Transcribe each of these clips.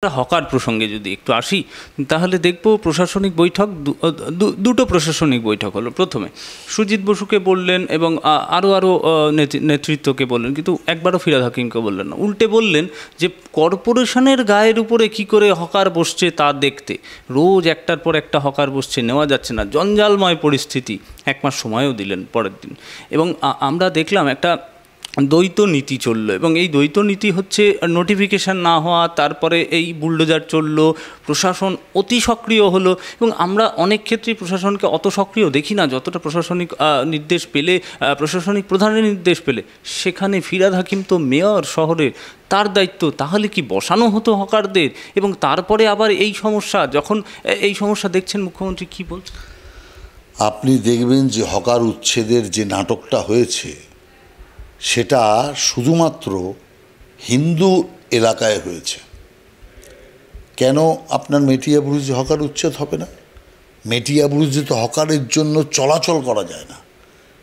Hawker প্রসঙ্গে যদি একটু আসি তাহলে দেখব প্রশাসনিক বৈঠক দুটো প্রশাসনিক বৈঠক হলো। প্রথমে সুজিত বসুকে বললেন এবং আরও নেতৃত্বকে বললেন, কিন্তু একবারও ফিরহাদ হাকিমকে বললেন না। উল্টে বললেন যে কর্পোরেশনের গায়ের উপরে কি করে হকার বসছে তা দেখতে। রোজ একটার পর একটা হকার বসছে, নেওয়া যাচ্ছে না, জঞ্জালময় পরিস্থিতি। 1 মাস সময়ও দিলেন পরের দিন। এবং আমরা দেখলাম একটা দ্বৈত নীতি চললো, এবং এই দ্বৈত নীতি হচ্ছে নোটিফিকেশান না হওয়া, তারপরে এই বুলডোজার চললো, প্রশাসন অতি সক্রিয় হলো। এবং আমরা অনেক ক্ষেত্রেই প্রশাসনকে অত সক্রিয় দেখি না যতটা প্রশাসনিক নির্দেশ পেলে, প্রশাসনিক প্রধানের নির্দেশ পেলে। সেখানে ফিরহাদ হাকিম তো মেয়র শহরের, তার দায়িত্ব। তাহলে কি বসানো হতো হকারদের? এবং তারপরে আবার এই সমস্যা, যখন এই সমস্যা দেখছেন মুখ্যমন্ত্রী কী বলছেন? আপনি দেখবেন যে হকার উচ্ছেদের যে নাটকটা হয়েছে সেটা শুধুমাত্র হিন্দু এলাকায় হয়েছে। কেন আপনার মেটিয়াবুরুজে হকার উচ্ছেদ হবে না? মেটিয়াবুরুজে তো হকারের জন্য চলাচল করা যায় না।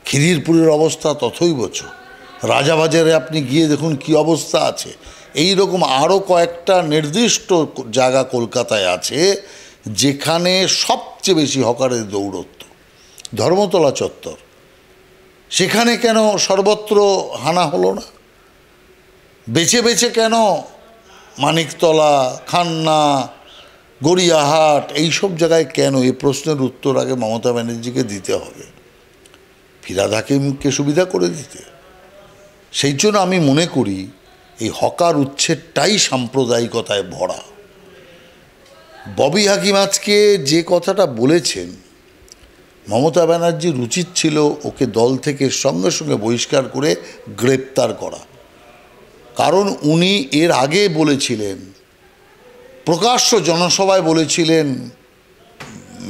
খিদিরপুরের অবস্থা তথৈবচ। রাজাবাজারে আপনি গিয়ে দেখুন কি অবস্থা আছে। এই রকম আরও কয়েকটা নির্দিষ্ট জায়গা কলকাতায় আছে যেখানে সবচেয়ে বেশি হকারের দৌরত্ব। ধর্মতলা চত্বর, সেখানে কেন সর্বত্র হানা হলো না? বেছে বেছে কেন মানিকতলা, খান্না, গড়িয়াহাট এইসব জায়গায় কেন? এই প্রশ্নের উত্তর আগে মমতা ব্যানার্জিকে দিতে হবে, ফিরহাদ হাকিমকে সুবিধা করে দিতে। সেই জন্য আমি মনে করি এই হকার উচ্ছেদটাই সাম্প্রদায়িকতায় ভরা। ববি হাকিম আজকে যে কথাটা বলেছেন, মমতা ব্যানার্জির উচিত ছিল ওকে দল থেকে সঙ্গে সঙ্গে বহিষ্কার করে গ্রেপ্তার করা। কারণ উনি এর আগে বলেছিলেন, প্রকাশ্য জনসভায় বলেছিলেন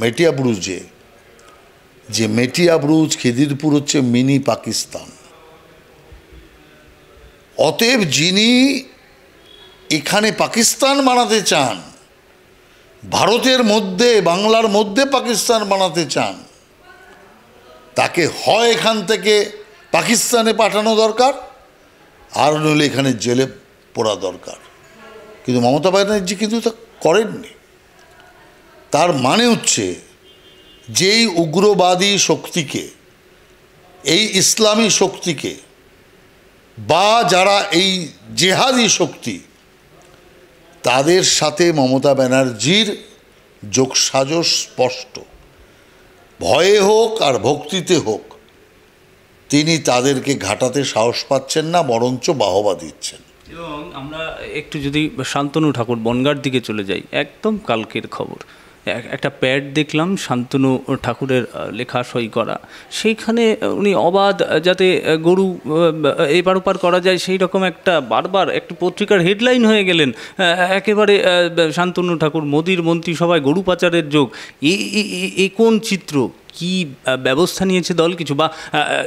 মেটিয়াবুরুজে, যে মেটিয়াবুরুজ খিদিরপুর হচ্ছে মিনি পাকিস্তান। অতএব যিনি এখানে পাকিস্তান বানাতে চান, ভারতের মধ্যে, বাংলার মধ্যে পাকিস্তান বানাতে চান, তাকে হয় এখান থেকে পাকিস্তানে পাঠানো দরকার, আর নইলে এখানে জেলে পড়া দরকার। কিন্তু মমতা ব্যানার্জি কিন্তু তা করেননি। তার মানে হচ্ছে যেই উগ্রবাদী শক্তিকে, এই ইসলামী শক্তিকে, বা যারা এই জেহাদি শক্তি, তাদের সাথে মমতা ব্যানার্জির যোগসাজশ স্পষ্ট। ভয়ে হোক আর ভক্তিতে হোক, তিনি তাদেরকে ঘাটাতে সাহস পাচ্ছেন না, বরঞ্চ বাহবা দিচ্ছেন। এবং আমরা একটু যদি শান্তনু ঠাকুর বনগাঁর দিকে চলে যাই, একদম কালকের খবর, একটা প্যাড দেখলাম শান্তনু ঠাকুরের লেখা সই করা। সেইখানে উনি অবাধ যাতে গরু এপার ওপার করা যায় সেই রকম একটা, বারবার একটা পত্রিকার হেডলাইন হয়ে গেলেন একেবারে শান্তনু ঠাকুর, মোদির মন্ত্রিসভায় গরু পাচারের যোগ। এই কোন চিত্র? কি ব্যবস্থা নিয়েছে দল কিছু, বা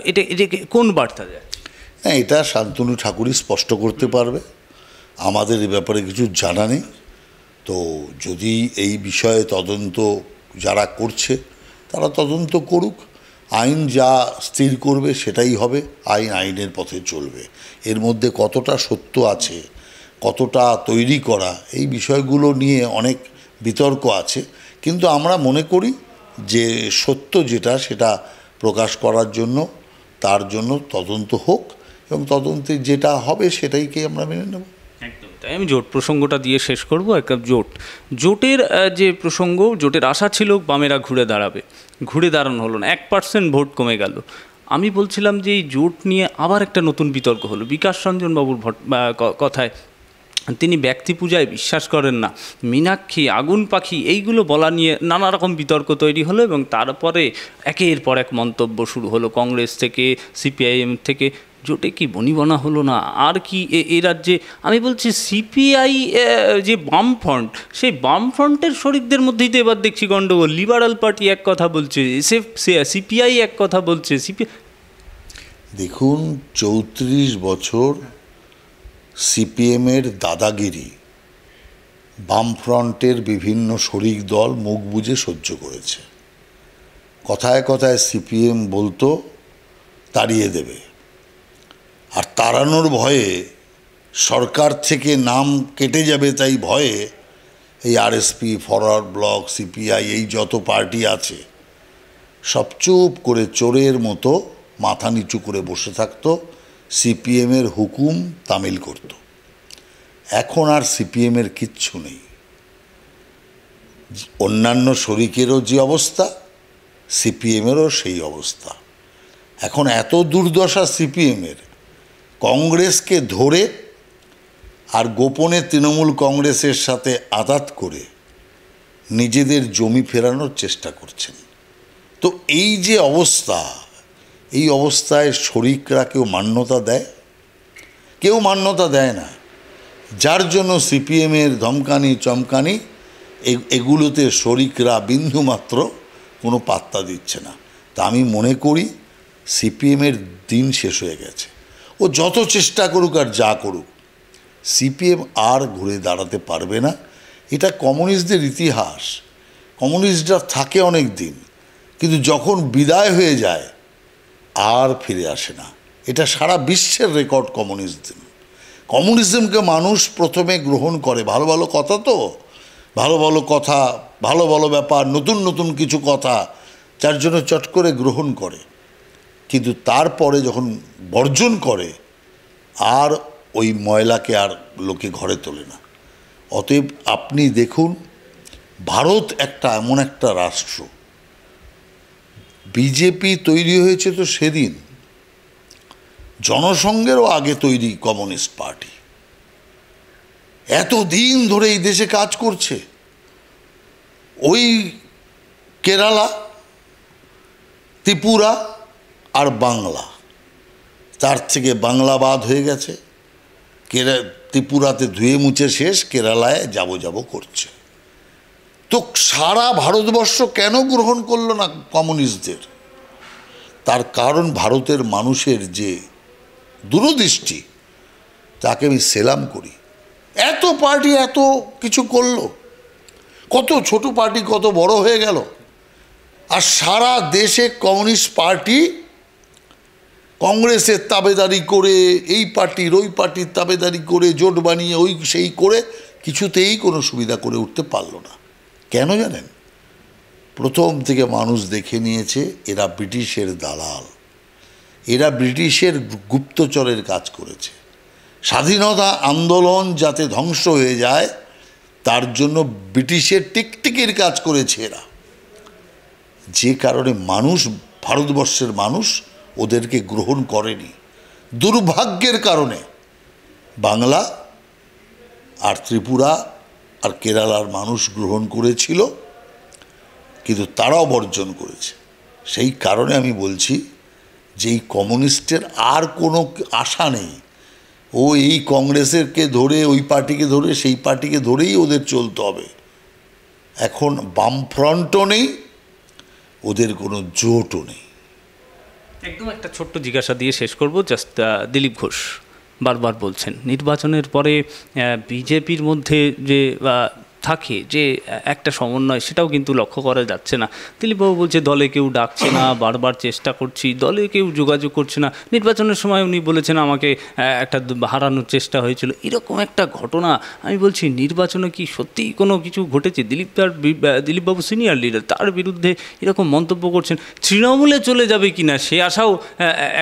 এটা কোন বার্তা দেয়? হ্যাঁ, এটা শান্তনু ঠাকুরই স্পষ্ট করতে পারবে, আমাদের এ ব্যাপারে কিছু জানা নেই। তো যদি এই বিষয়ে তদন্ত যারা করছে তারা তদন্ত করুক, আইন যা স্থির করবে সেটাই হবে, আইন আইনের পথে চলবে। এর মধ্যে কতটা সত্য আছে, কতটা তৈরি করা, এই বিষয়গুলো নিয়ে অনেক বিতর্ক আছে। কিন্তু আমরা মনে করি যে সত্য যেটা, সেটা প্রকাশ করার জন্য, তার জন্য তদন্ত হোক, এবং তদন্তে যেটা হবে সেটাইকে আমরা মেনে নেব। একদম তাই। আমি জোট প্রসঙ্গটা দিয়ে শেষ করব। একটা জোটের যে প্রসঙ্গ, জোটের আশা ছিল বামেরা ঘুরে দাঁড়াবে, ঘুরে দাঁড়ানো হলো না, 1% ভোট কমে গেল। আমি বলছিলাম যে এই জোট নিয়ে আবার একটা নতুন বিতর্ক হলো। বিকাশ রঞ্জন বাবুর কথায়, তিনি ব্যক্তি পূজায় বিশ্বাস করেন না, মীনাক্ষী, আগুন পাখি, এইগুলো বলা নিয়ে নানা রকম বিতর্ক তৈরি হলো। এবং তারপরে একের পর এক মন্তব্য শুরু হলো কংগ্রেস থেকে, সিপিআইএম থেকে। জোটে কি বনিবনা হলো না? আর কি এ রাজ্যে, আমি বলছি সিপিআই যে বামফ্রন্ট, সেই বামফ্রন্টের শরিকদের মধ্যেই তো এবার দেখছি গণ্ডগোল। লিবারাল পার্টি এক কথা বলছে, সিপিআই এক কথা বলছে। দেখুন, 34 বছর সিপিএমের দাদাগিরি বামফ্রন্টের বিভিন্ন শরিক দল মুখ বুজে সহ্য করেছে। কথায় কথায় সিপিএম বলতো তাড়িয়ে দেবে, আর তাড়ানোর ভয়ে, সরকার থেকে নাম কেটে যাবে তাই ভয়ে এই আরএসপি, ফরওয়ার্ড ব্লক, সিপিআই, এই যত পার্টি আছে সব চুপ করে চোরের মতো মাথা নিচু করে বসে থাকতো, সিপিএমের হুকুম তামিল করত। এখন আর সিপিএমের কিচ্ছু নেই। অন্যান্য শরিকেরও যে অবস্থা, সিপিএমেরও সেই অবস্থা। এখন এত দুর্দশা সিপিএমের, কংগ্রেসকে ধরে আর গোপনে তৃণমূল কংগ্রেসের সাথে আঁতাত করে নিজেদের জমি ফেরানোর চেষ্টা করছেন। তো এই যে অবস্থা, এই অবস্থায় শরিকরা কেউ মান্যতা দেয়? কেউ মান্যতা দেয় না। যার জন্য সিপিএমের ধমকানি চমকানি এগুলোতে শরিকরা বিন্দুমাত্র কোনো পাত্তা দিচ্ছে না। তা আমি মনে করি সিপিএমের দিন শেষ হয়ে গেছে। ও যত চেষ্টা করুক আর যা করুক, সিপিএম আর ঘুরে দাঁড়াতে পারবে না। এটা কমিউনিস্টদের ইতিহাস। কমিউনিস্টরা থাকে অনেক দিন, কিন্তু যখন বিদায় হয়ে যায় আর ফিরে আসে না। এটা সারা বিশ্বের রেকর্ড কমিউনিজম। কমিউনিজমকে মানুষ প্রথমে গ্রহণ করে, ভালো ভালো কথা, তো ভালো ভালো কথা, ভালো ভালো ব্যাপার, নতুন নতুন কিছু কথা, যার জন্য চট করে গ্রহণ করে। কিন্তু তারপরে যখন বর্জন করে আর ওই ময়লাকে আর লোকে ঘরে তোলে না। অতএব আপনি দেখুন, ভারত একটা এমন একটা রাষ্ট্র, বিজেপি তৈরি হয়েছে তো সেদিন, জনসংঘেরও আগে তৈরি কমিউনিস্ট পার্টি, এতদিন ধরে এই দেশে কাজ করছে। ওই কেরালা, ত্রিপুরা আর বাংলা, তার থেকে বাংলা বাদ হয়ে গেছে। ত্রিপুরাতে ধুয়ে মুছে শেষ, কেরালায় যাব যাব করছে। তো সারা ভারতবর্ষ কেন গ্রহণ করলো না কমিউনিস্টদের? তার কারণ ভারতের মানুষের যে দূরদৃষ্টি, তাকে আমি সেলাম করি। এত পার্টি এত কিছু করলো, কত ছোট পার্টি কত বড় হয়ে গেল। আর সারা দেশে কমিউনিস্ট পার্টি কংগ্রেসের তাবেদারি করে, এই পার্টির ওই পার্টির তাবেদারি করে, জোট বানিয়ে ওই সেই করে কিছুতেই কোনো সুবিধা করে উঠতে পারল না। কেন জানেন? প্রথম থেকে মানুষ দেখে নিয়েছে এরা ব্রিটিশের দালাল, এরা ব্রিটিশের গুপ্তচরের কাজ করেছে। স্বাধীনতা আন্দোলন যাতে ধ্বংস হয়ে যায় তার জন্য ব্রিটিশের টিকটিকির কাজ করেছে এরা। যে কারণে মানুষ, ভারতবর্ষের মানুষ ওদেরকে গ্রহণ করেনি। দুর্ভাগ্যের কারণে বাংলা আর ত্রিপুরা আর কেরালার মানুষ গ্রহণ করেছিল, কিন্তু তারাও বর্জন করেছে। সেই কারণে আমি বলছি যে এই কমিউনিস্টের আর কোনো আশা নেই। ও এই কংগ্রেসেরকে ধরে, ওই পার্টিকে ধরে, সেই পার্টিকে ধরেই ওদের চলতে হবে। এখন বামফ্রন্টও নেই, ওদের কোনো জোটও নেই। একদম একটা ছোট্ট জিজ্ঞাসা দিয়ে শেষ করব। জাস্ট দিলীপ ঘোষ বারবার বলছেন নির্বাচনের পরে বিজেপির মধ্যে যে থাকে যে একটা সমন্বয়, সেটাও কিন্তু লক্ষ্য করা যাচ্ছে না। দিলীপবাবু বলছে দলে কেউ ডাকছে না, বারবার চেষ্টা করছি, দলে কেউ যোগাযোগ করছে না। নির্বাচনের সময় উনি বলেছেন আমাকে একটা হারানোর চেষ্টা হয়েছিল, এরকম একটা ঘটনা। আমি বলছি নির্বাচনে কি সত্যিই কোনো কিছু ঘটেছে? দিলীপবাবু সিনিয়র লিডার, তার বিরুদ্ধে এরকম মন্তব্য করছেন। তৃণমূলে চলে যাবে কি না সে আশাও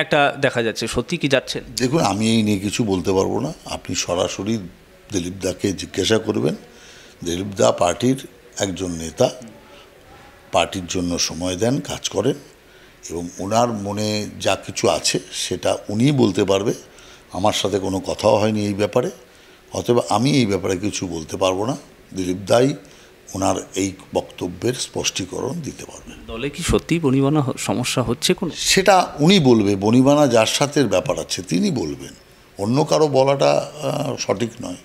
একটা দেখা যাচ্ছে। সত্যি কি যাচ্ছেন? দেখুন, আমি এই নিয়ে কিছু বলতে পারবো না। আপনি সরাসরি দিলীপদাকে জিজ্ঞাসা করবেন। দিলীপদা পার্টির একজন নেতা, পার্টির জন্য সময় দেন, কাজ করেন, এবং ওনার মনে যা কিছু আছে সেটা উনিই বলতে পারবে। আমার সাথে কোনো কথাও হয়নি এই ব্যাপারে, অতএব আমি এই ব্যাপারে কিছু বলতে পারবো না। দিলীপদাই ওনার এই বক্তব্যের স্পষ্টীকরণ দিতে পারবেন। দলে কি সত্যিই বনিবনা সমস্যা হচ্ছে কোনো? সেটা উনি বলবে। বনিবনা যার সাথে ব্যাপার আছে তিনি বলবেন, অন্য কারো বলাটা সঠিক নয়।